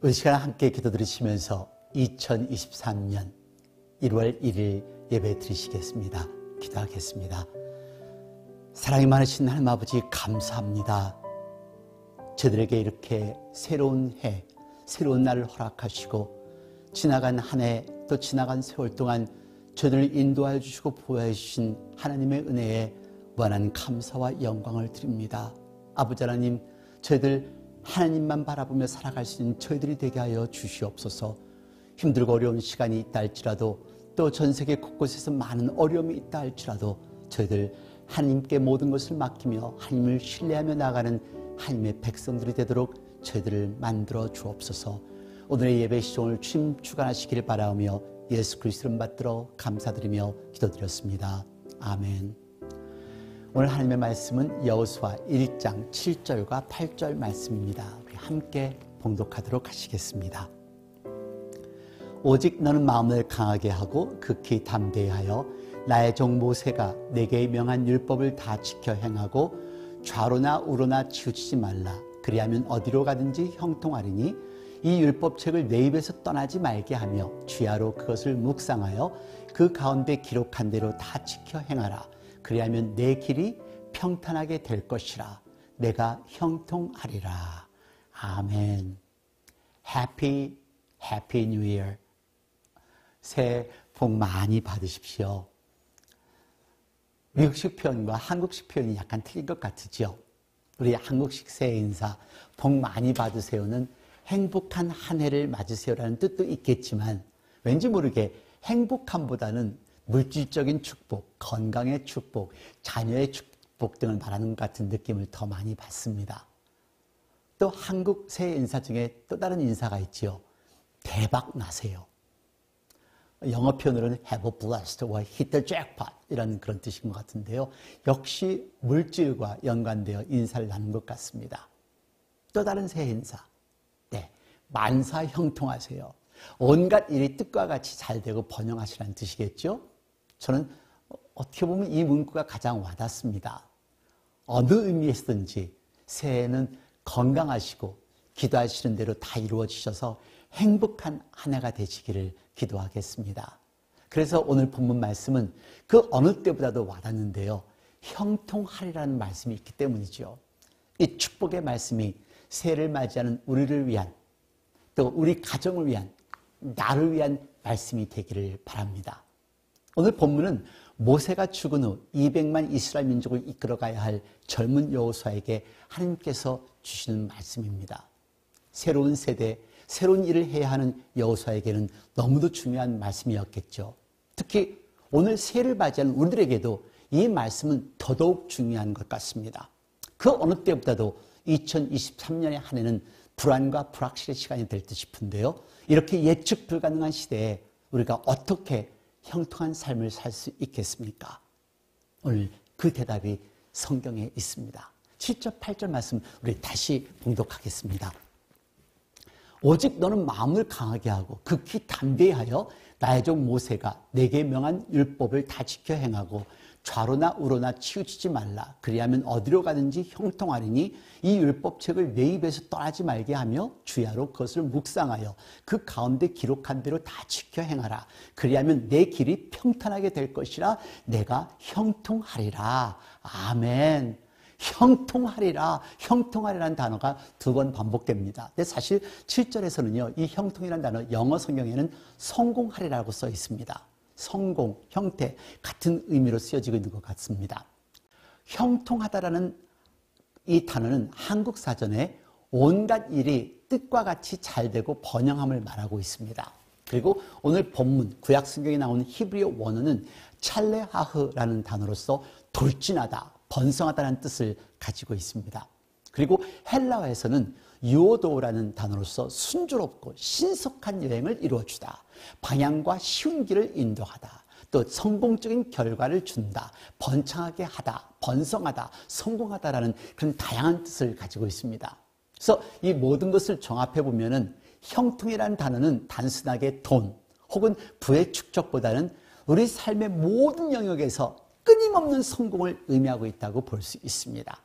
이 시간 함께 기도 드리시면서 2023년 1월 1일 예배 드리시겠습니다. 기도하겠습니다. 사랑이 많으신 하나님 아버지 감사합니다. 저들에게 이렇게 새로운 해, 새로운 날을 허락하시고 지나간 한 해 또 지나간 세월 동안 저들을 인도하여 주시고 보호해 주신 하나님의 은혜에 무한한 감사와 영광을 드립니다. 아버지 하나님, 저희들 하나님만 바라보며 살아갈 수 있는 저희들이 되게 하여 주시옵소서. 힘들고 어려운 시간이 있다 할지라도 또 전 세계 곳곳에서 많은 어려움이 있다 할지라도 저희들 하나님께 모든 것을 맡기며 하나님을 신뢰하며 나가는 하나님의 백성들이 되도록 저희들을 만들어 주옵소서. 오늘의 예배 시종을 주님 주관하시기를 바라며 예수 그리스도를 받들어 감사드리며 기도드렸습니다. 아멘. 오늘 하나님의 말씀은 여호수아 1장 7절과 8절 말씀입니다. 우리 함께 봉독하도록 하시겠습니다. 오직 너는 마음을 강하게 하고 극히 담대하여 나의 종 모세가 내게 명한 율법을 다 지켜 행하고 좌로나 우로나 치우치지 말라. 그리하면 어디로 가든지 형통하리니 이 율법책을 내 입에서 떠나지 말게 하며 주야로 그것을 묵상하여 그 가운데 기록한 대로 다 지켜 행하라. 그리하면 내 길이 평탄하게 될 것이라. 내가 형통하리라. 아멘. Happy New Year. 새해 복 많이 받으십시오. 미국식 표현과 한국식 표현이 약간 틀린 것 같으죠. 우리 한국식 새해 인사 복 많이 받으세요는 행복한 한 해를 맞으세요라는 뜻도 있겠지만 왠지 모르게 행복함보다는 물질적인 축복, 건강의 축복, 자녀의 축복 등을 말하는 것 같은 느낌을 더 많이 받습니다. 또 한국 새해 인사 중에 또 다른 인사가 있지요. 대박 나세요. 영어 표현으로는 have a blast or hit the jackpot 이런 그런 뜻인 것 같은데요. 역시 물질과 연관되어 인사를 나눈 것 같습니다. 또 다른 새해 인사. 네, 만사 형통하세요. 온갖 일이 뜻과 같이 잘 되고 번영하시라는 뜻이겠죠. 저는 어떻게 보면 이 문구가 가장 와닿습니다. 어느 의미에서든지 새해에는 건강하시고 기도하시는 대로 다 이루어지셔서 행복한 한 해가 되시기를 기도하겠습니다. 그래서 오늘 본문 말씀은 그 어느 때보다도 와닿는데요. 형통하리라는 말씀이 있기 때문이죠. 이 축복의 말씀이 새해를 맞이하는 우리를 위한 또 우리 가정을 위한 나를 위한 말씀이 되기를 바랍니다. 오늘 본문은 모세가 죽은 후 200만 이스라엘 민족을 이끌어가야 할 젊은 여호수아에게 하나님께서 주시는 말씀입니다. 새로운 세대, 새로운 일을 해야 하는 여호수아에게는 너무도 중요한 말씀이었겠죠. 특히 오늘 새해를 맞이하는 우리들에게도 이 말씀은 더더욱 중요한 것 같습니다. 그 어느 때보다도 2023년의 한 해는 불안과 불확실의 시간이 될 듯 싶은데요. 이렇게 예측 불가능한 시대에 우리가 어떻게 형통한 삶을 살 수 있겠습니까? 오늘 그 대답이 성경에 있습니다. 7절, 8절 말씀 우리 다시 봉독하겠습니다. 오직 너는 마음을 강하게 하고 극히 담대하여 나의 종 모세가 내게 명한 율법을 다 지켜 행하고 좌로나 우로나 치우치지 말라. 그리하면 어디로 가든지 형통하리니 이 율법책을 내 입에서 떠나지 말게 하며 주야로 그것을 묵상하여 그 가운데 기록한 대로 다 지켜 행하라. 그리하면 내 길이 평탄하게 될 것이라. 내가 형통하리라. 아멘. 형통하리라. 형통하리라는 단어가 2번 반복됩니다. 근데 사실 7절에서는요, 이 형통이라는 단어 영어 성경에는 성공하리라고 써 있습니다. 성공, 형태 같은 의미로 쓰여지고 있는 것 같습니다. 형통하다라는 이 단어는 한국 사전에 온갖 일이 뜻과 같이 잘 되고 번영함을 말하고 있습니다. 그리고 오늘 본문 구약 성경에 나오는 히브리어 원어는 찰레하흐라는 단어로서 돌진하다, 번성하다는 뜻을 가지고 있습니다. 그리고 헬라어에서는 유오도라는 단어로서 순조롭고 신속한 여행을 이루어주다, 방향과 쉬운 길을 인도하다, 또 성공적인 결과를 준다, 번창하게 하다, 번성하다, 성공하다라는 그런 다양한 뜻을 가지고 있습니다. 그래서 이 모든 것을 종합해 보면은 형통이라는 단어는 단순하게 돈 혹은 부의 축적보다는 우리 삶의 모든 영역에서 끊임없는 성공을 의미하고 있다고 볼 수 있습니다.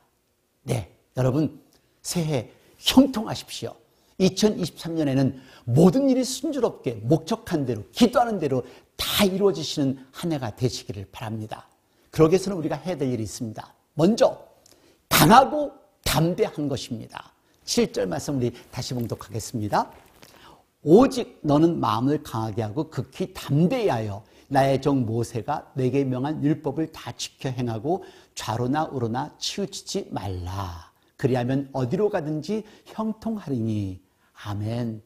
네, 여러분 새해 형통하십시오. 2023년에는 모든 일이 순조롭게 목적한 대로 기도하는 대로 다 이루어지시는 한 해가 되시기를 바랍니다. 그러기 위해서는 우리가 해야 될 일이 있습니다. 먼저 강하고 담대한 것입니다. 7절 말씀 우리 다시 봉독하겠습니다. 오직 너는 마음을 강하게 하고 극히 담대히 하여 나의 종 모세가 내게 명한 율법을 다 지켜 행하고 좌로나 우로나 치우치지 말라. 그리하면 어디로 가든지 형통하리니. 아멘.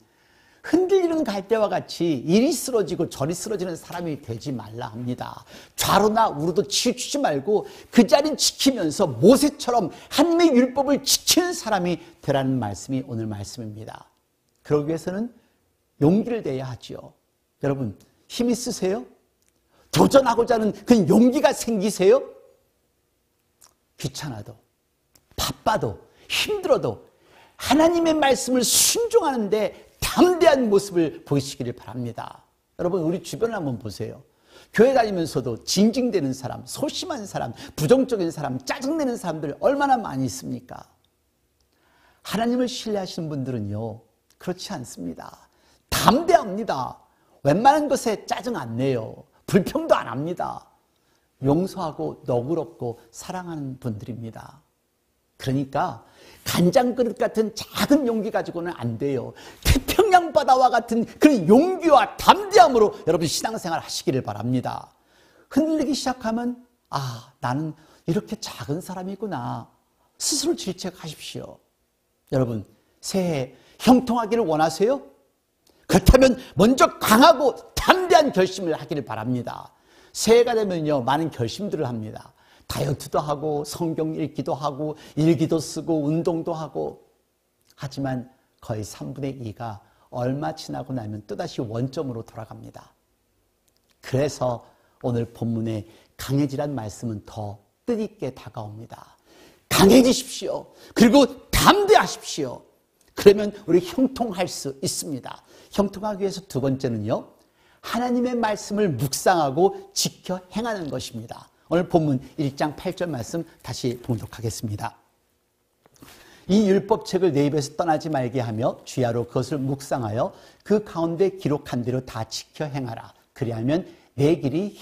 흔들리는 갈대와 같이 이리 쓰러지고 저리 쓰러지는 사람이 되지 말라 합니다. 좌로나 우로도 치우치지 말고 그 자리는 지키면서 모세처럼 하나님의 율법을 지키는 사람이 되라는 말씀이 오늘 말씀입니다. 그러기 위해서는 용기를 내야 하지요. 여러분 힘 있으세요? 도전하고자 하는 그 용기가 생기세요? 귀찮아도 바빠도 힘들어도 하나님의 말씀을 순종하는데 담대한 모습을 보이시기를 바랍니다. 여러분 우리 주변을 한번 보세요. 교회 다니면서도 징징대는 사람, 소심한 사람, 부정적인 사람, 짜증내는 사람들 얼마나 많이 있습니까? 하나님을 신뢰하시는 분들은요 그렇지 않습니다. 담대합니다. 웬만한 것에 짜증 안 내요. 불평도 안 합니다. 용서하고 너그럽고 사랑하는 분들입니다. 그러니까 간장그릇 같은 작은 용기 가지고는 안 돼요. 태평양 바다와 같은 그런 용기와 담대함으로 여러분 신앙생활 하시기를 바랍니다. 흔들리기 시작하면 아 나는 이렇게 작은 사람이구나. 스스로 질책하십시오. 여러분 새해 형통하기를 원하세요? 그렇다면 먼저 강하고 담대한 결심을 하기를 바랍니다. 새해가 되면요 많은 결심들을 합니다. 다이어트도 하고 성경 읽기도 하고 일기도 쓰고 운동도 하고 하지만 거의 3분의 2가 얼마 지나고 나면 또다시 원점으로 돌아갑니다. 그래서 오늘 본문의 강해지란 말씀은 더 뜻있게 다가옵니다. 강해지십시오. 그리고 담대하십시오. 그러면 우리 형통할 수 있습니다. 형통하기 위해서 두 번째는요 하나님의 말씀을 묵상하고 지켜 행하는 것입니다. 오늘 본문 1장 8절 말씀 다시 봉독하겠습니다. 이 율법책을 내 입에서 떠나지 말게 하며 주야로 그것을 묵상하여 그 가운데 기록한 대로 다 지켜 행하라. 그리하면 내 길이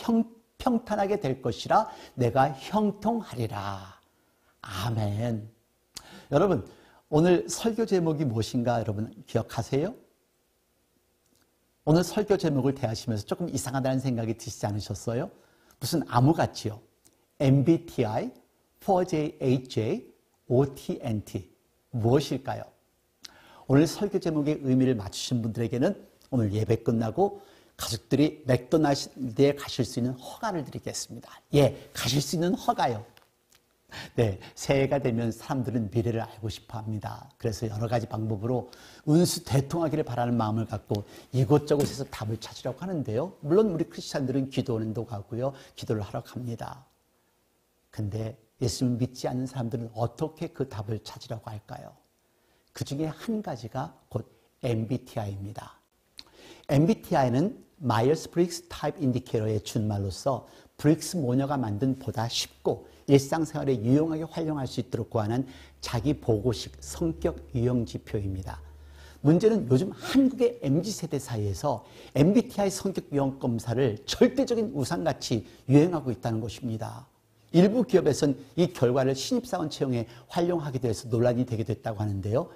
평탄하게 될 것이라 내가 형통하리라. 아멘. 여러분 오늘 설교 제목이 무엇인가 여러분 기억하세요? 오늘 설교 제목을 대하시면서 조금 이상하다는 생각이 드시지 않으셨어요? 무슨 암호같지요. MBTI, 4J, 8J, OTNT 무엇일까요? 오늘 설교 제목의 의미를 맞추신 분들에게는 오늘 예배 끝나고 가족들이 맥도날드에 가실 수 있는 허가를 드리겠습니다. 예, 가실 수 있는 허가요. 네, 새해가 되면 사람들은 미래를 알고 싶어 합니다. 그래서 여러 가지 방법으로 운수 대통하기를 바라는 마음을 갖고 이곳저곳에서 답을 찾으려고 하는데요. 물론 우리 크리스찬들은 기도원도 가고요. 기도를 하러 갑니다. 근데 예수님을 믿지 않는 사람들은 어떻게 그 답을 찾으려고 할까요? 그 중에 한 가지가 곧 MBTI입니다. MBTI는 마이어스-브릭스 타입 인디케이터의 준말로서 브릭스 모녀가 만든 보다 쉽고 일상생활에 유용하게 활용할 수 있도록 고안한 자기 보고식 성격 유형 지표입니다. 문제는 요즘 한국의 MZ세대 사이에서 MBTI 성격 유형 검사를 절대적인 우상같이 유행하고 있다는 것입니다. 일부 기업에서는 이 결과를 신입사원 채용에 활용하기도 해서 논란이 되게 됐다고 하는데요.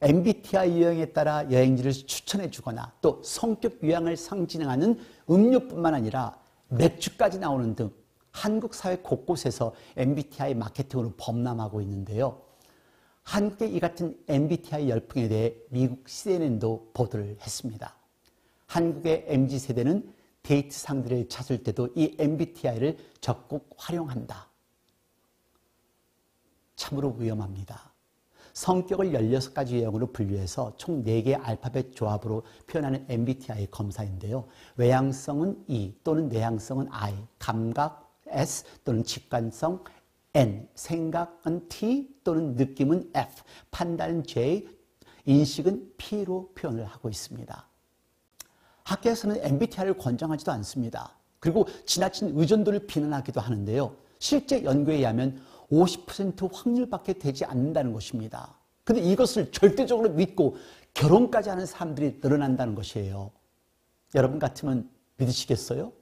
MBTI 유형에 따라 여행지를 추천해 주거나 또 성격 유형을 상징하는 음료뿐만 아니라 맥주까지 나오는 등 한국 사회 곳곳에서 MBTI 마케팅으로 범람하고 있는데요. 한국의 이 같은 MBTI 열풍에 대해 미국 CNN도 보도를 했습니다. 한국의 MZ세대는 데이트 상대를 찾을 때도 이 MBTI를 적극 활용한다. 참으로 위험합니다. 성격을 16가지 유형으로 분류해서 총 4개의 알파벳 조합으로 표현하는 MBTI 검사인데요. 외향성은 E 또는 내향성은 I, 감각 S 또는 직관성 N, 생각은 T 또는 느낌은 F, 판단은 J, 인식은 P로 표현을 하고 있습니다. 학계에서는 MBTI를 권장하지도 않습니다. 그리고 지나친 의존도를 비난하기도 하는데요. 실제 연구에 의하면 50% 확률밖에 되지 않는다는 것입니다. 근데 이것을 절대적으로 믿고 결혼까지 하는 사람들이 늘어난다는 것이에요. 여러분 같으면 믿으시겠어요?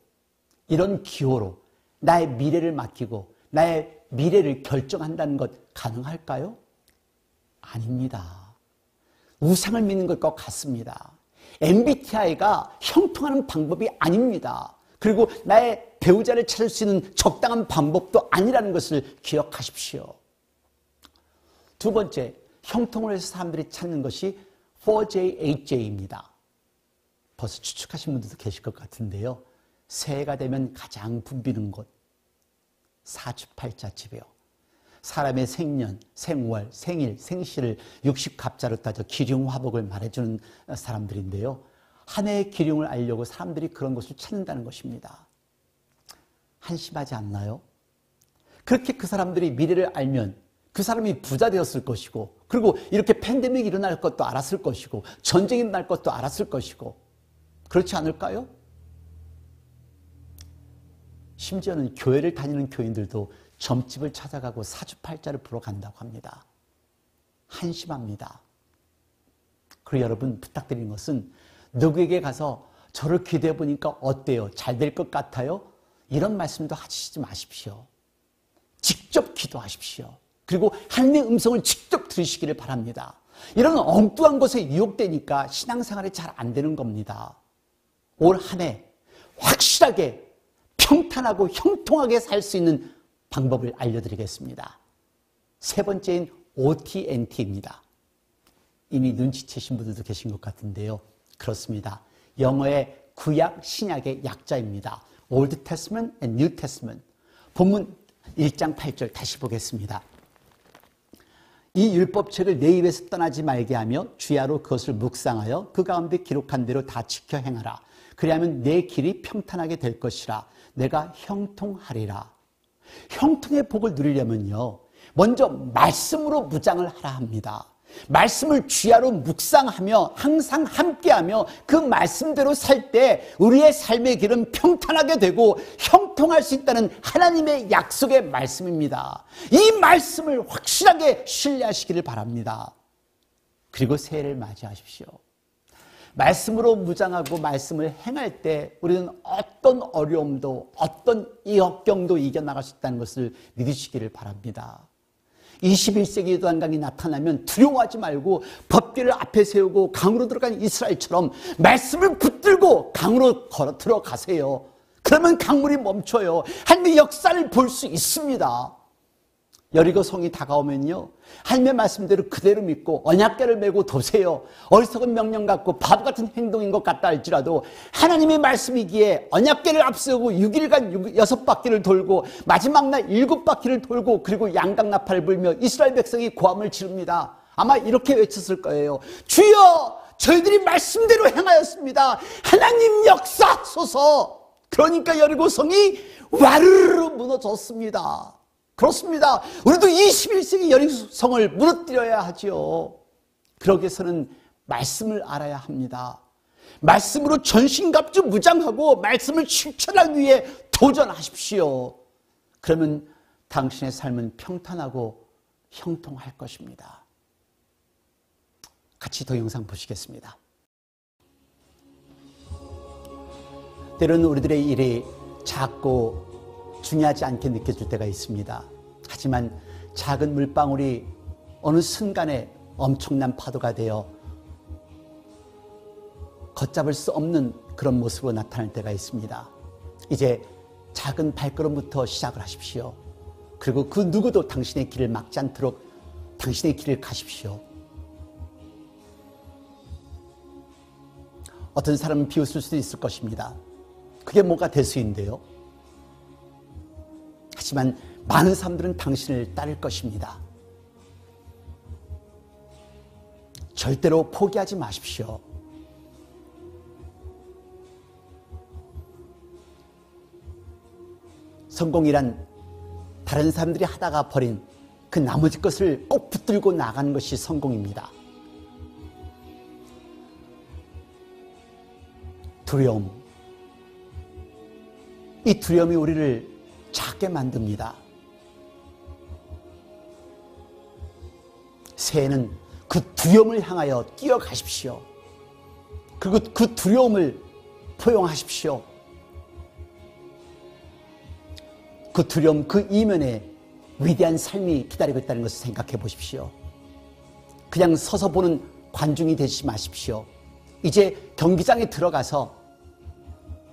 이런 기호로 나의 미래를 맡기고 나의 미래를 결정한다는 것 가능할까요? 아닙니다. 우상을 믿는 것과 같습니다. MBTI가 형통하는 방법이 아닙니다. 그리고 나의 배우자를 찾을 수 있는 적당한 방법도 아니라는 것을 기억하십시오. 두 번째, 형통을 해서 사람들이 찾는 것이 4J, 8J입니다. 벌써 추측하신 분들도 계실 것 같은데요. 새해가 되면 가장 붐비는 곳, 사주팔자집이요. 사람의 생년, 생월, 생일, 생시를 60갑자로 따져 기륭화복을 말해주는 사람들인데요. 한 해의 기륭을 알려고 사람들이 그런 것을 찾는다는 것입니다. 한심하지 않나요? 그렇게 그 사람들이 미래를 알면 그 사람이 부자 되었을 것이고, 그리고 이렇게 팬데믹이 일어날 것도 알았을 것이고, 전쟁이 날 것도 알았을 것이고, 그렇지 않을까요? 심지어는 교회를 다니는 교인들도 점집을 찾아가고 사주팔자를 보러 간다고 합니다. 한심합니다. 그리고 여러분 부탁드리는 것은 누구에게 가서 저를 기도해 보니까 어때요? 잘 될 것 같아요? 이런 말씀도 하시지 마십시오. 직접 기도하십시오. 그리고 하나님의 음성을 직접 들으시기를 바랍니다. 이런 엉뚱한 것에 유혹되니까 신앙생활이 잘 안 되는 겁니다. 올 한 해 확실하게 평탄하고 형통하게 살 수 있는 방법을 알려드리겠습니다. 세 번째인 OT&T입니다. 이미 눈치채신 분들도 계신 것 같은데요. 그렇습니다. 영어의 구약, 신약의 약자입니다. Old Testament and New Testament. 본문 1장 8절 다시 보겠습니다. 이 율법책을 내 입에서 떠나지 말게 하며 주야로 그것을 묵상하여 그 가운데 기록한 대로 다 지켜 행하라. 그리하면 내 길이 평탄하게 될 것이라. 내가 형통하리라. 형통의 복을 누리려면요, 먼저 말씀으로 무장을 하라 합니다. 말씀을 주야로 묵상하며 항상 함께하며 그 말씀대로 살 때 우리의 삶의 길은 평탄하게 되고 형통할 수 있다는 하나님의 약속의 말씀입니다. 이 말씀을 확실하게 신뢰하시기를 바랍니다. 그리고 새해를 맞이하십시오. 말씀으로 무장하고 말씀을 행할 때 우리는 어떤 어려움도 어떤 역경도 이겨나갈 수 있다는 것을 믿으시기를 바랍니다. 21세기 유단강이 나타나면 두려워하지 말고 법궤를 앞에 세우고 강으로 들어간 이스라엘처럼 말씀을 붙들고 강으로 걸어 들어가세요. 그러면 강물이 멈춰요. 하나님의 역사를 볼 수 있습니다. 여리고성이 다가오면요, 하나님의 말씀대로 그대로 믿고 언약궤를 메고 도세요. 어리석은 명령 같고 바보 같은 행동인 것 같다 할지라도 하나님의 말씀이기에 언약궤를 앞세우고 6일간 6바퀴를 돌고 마지막 날 7바퀴를 돌고 그리고 양강나팔을 불며 이스라엘 백성이 고함을 지릅니다. 아마 이렇게 외쳤을 거예요. 주여, 저희들이 말씀대로 행하였습니다. 하나님 역사하소서. 그러니까 여리고성이 와르르 무너졌습니다. 그렇습니다. 우리도 21세기 여리고성을 무너뜨려야 하지요. 그러기 위해서는 말씀을 알아야 합니다. 말씀으로 전신갑주 무장하고 말씀을 실천하기 위해 도전하십시오. 그러면 당신의 삶은 평탄하고 형통할 것입니다. 같이 동영상 보시겠습니다. 때로는 우리들의 일이 작고 중요하지 않게 느껴질 때가 있습니다. 하지만 작은 물방울이 어느 순간에 엄청난 파도가 되어 걷잡을 수 없는 그런 모습으로 나타날 때가 있습니다. 이제 작은 발걸음부터 시작을 하십시오. 그리고 그 누구도 당신의 길을 막지 않도록 당신의 길을 가십시오. 어떤 사람은 비웃을 수도 있을 것입니다. 그게 뭐가 대수인데요. 하지만 많은 사람들은 당신을 따를 것입니다. 절대로 포기하지 마십시오. 성공이란 다른 사람들이 하다가 버린 그 나머지 것을 꼭 붙들고 나가는 것이 성공입니다. 두려움. 이 두려움이 우리를 작게 만듭니다. 새해는 그 두려움을 향하여 뛰어가십시오. 그리고 그 두려움을 포용하십시오. 그 두려움, 그 이면에 위대한 삶이 기다리고 있다는 것을 생각해 보십시오. 그냥 서서 보는 관중이 되지 마십시오. 이제 경기장에 들어가서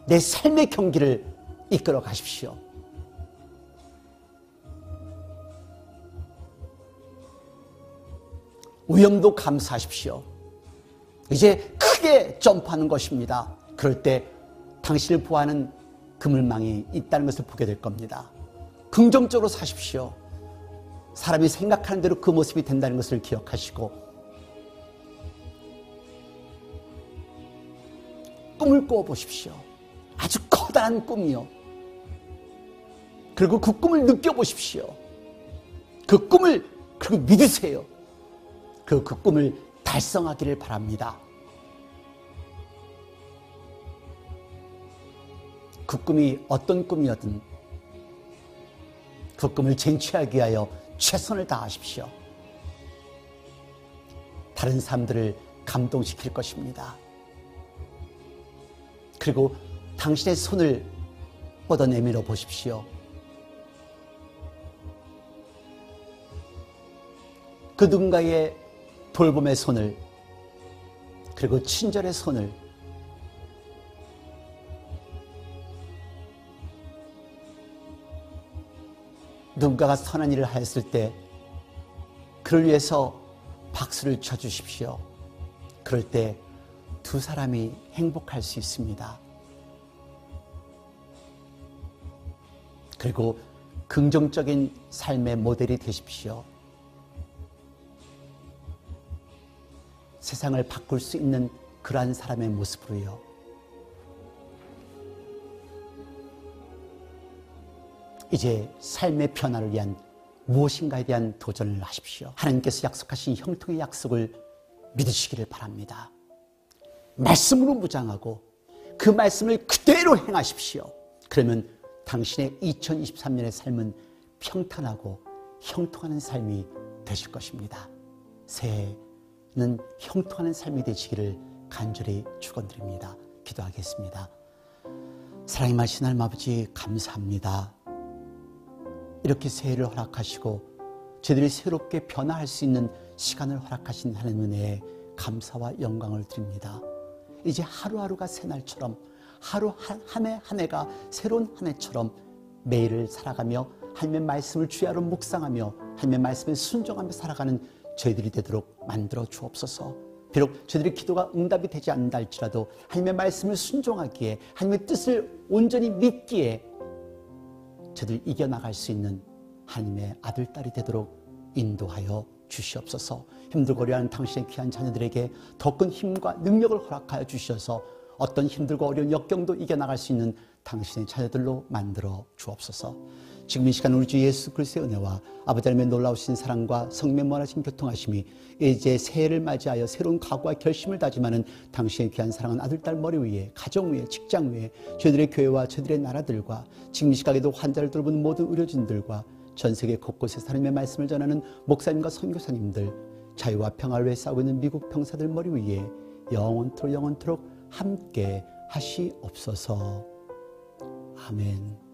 내 삶의 경기를 이끌어 가십시오. 위험도 감수하십시오. 이제 크게 점프하는 것입니다. 그럴 때 당신을 보호하는 그물망이 있다는 것을 보게 될 겁니다. 긍정적으로 사십시오. 사람이 생각하는 대로 그 모습이 된다는 것을 기억하시고 꿈을 꾸어보십시오. 아주 커다란 꿈이요. 그리고 그 꿈을 느껴보십시오. 그 꿈을 그리고 믿으세요. 그 꿈을 달성하기를 바랍니다. 그 꿈이 어떤 꿈이었든 그 꿈을 쟁취하기 위하여 최선을 다하십시오. 다른 사람들을 감동시킬 것입니다. 그리고 당신의 손을 뻗어 내밀어 보십시오. 그 누군가의 돌봄의 손을, 그리고 친절의 손을, 누군가가 선한 일을 하였을 때 그를 위해서 박수를 쳐주십시오. 그럴 때 두 사람이 행복할 수 있습니다. 그리고 긍정적인 삶의 모델이 되십시오. 세상을 바꿀 수 있는 그러한 사람의 모습으로요. 이제 삶의 변화를 위한 무엇인가에 대한 도전을 하십시오. 하나님께서 약속하신 형통의 약속을 믿으시기를 바랍니다. 말씀으로 무장하고 그 말씀을 그대로 행하십시오. 그러면 당신의 2023년의 삶은 평탄하고 형통하는 삶이 되실 것입니다. 새해는 형통하는 삶이 되시기를 간절히 축원드립니다. 기도하겠습니다. 사랑의 많으신 하나님 아버지, 감사합니다. 이렇게 새해를 허락하시고 저희들이 새롭게 변화할 수 있는 시간을 허락하신 하나님 은혜에 감사와 영광을 드립니다. 이제 하루하루가 새날처럼, 하루 한 해 한 해가 새로운 한 해처럼 매일을 살아가며 하나님의 말씀을 주야로 묵상하며 하나님의 말씀에 순종하며 살아가는 저희들이 되도록 만들어 주옵소서. 비록 저희들의 기도가 응답이 되지 않는다 할지라도 하나님의 말씀을 순종하기에, 하나님의 뜻을 온전히 믿기에 저희들 이겨나갈 수 있는 하나님의 아들, 딸이 되도록 인도하여 주시옵소서. 힘들고 어려워하는 당신의 귀한 자녀들에게 더 큰 힘과 능력을 허락하여 주셔서 어떤 힘들고 어려운 역경도 이겨나갈 수 있는 당신의 자녀들로 만들어 주옵소서. 지금 이 시간 우리 주 예수 그리스도의 은혜와 아버지 하나님의 놀라우신 사랑과 성령의 무한하신 교통하심이 이제 새해를 맞이하여 새로운 각오와 결심을 다짐하는 당신의 귀한 사랑하는 아들, 딸 머리 위에, 가정 위에, 직장 위에, 저희들의 교회와 저희들의 나라들과 지금 이 시각에도 환자를 돌보는 모든 의료진들과 전 세계 곳곳에서 하나님의 말씀을 전하는 목사님과 선교사님들, 자유와 평화를 위해 싸우고 있는 미국 병사들 머리 위에 영원토록 함께 하시옵소서. 아멘.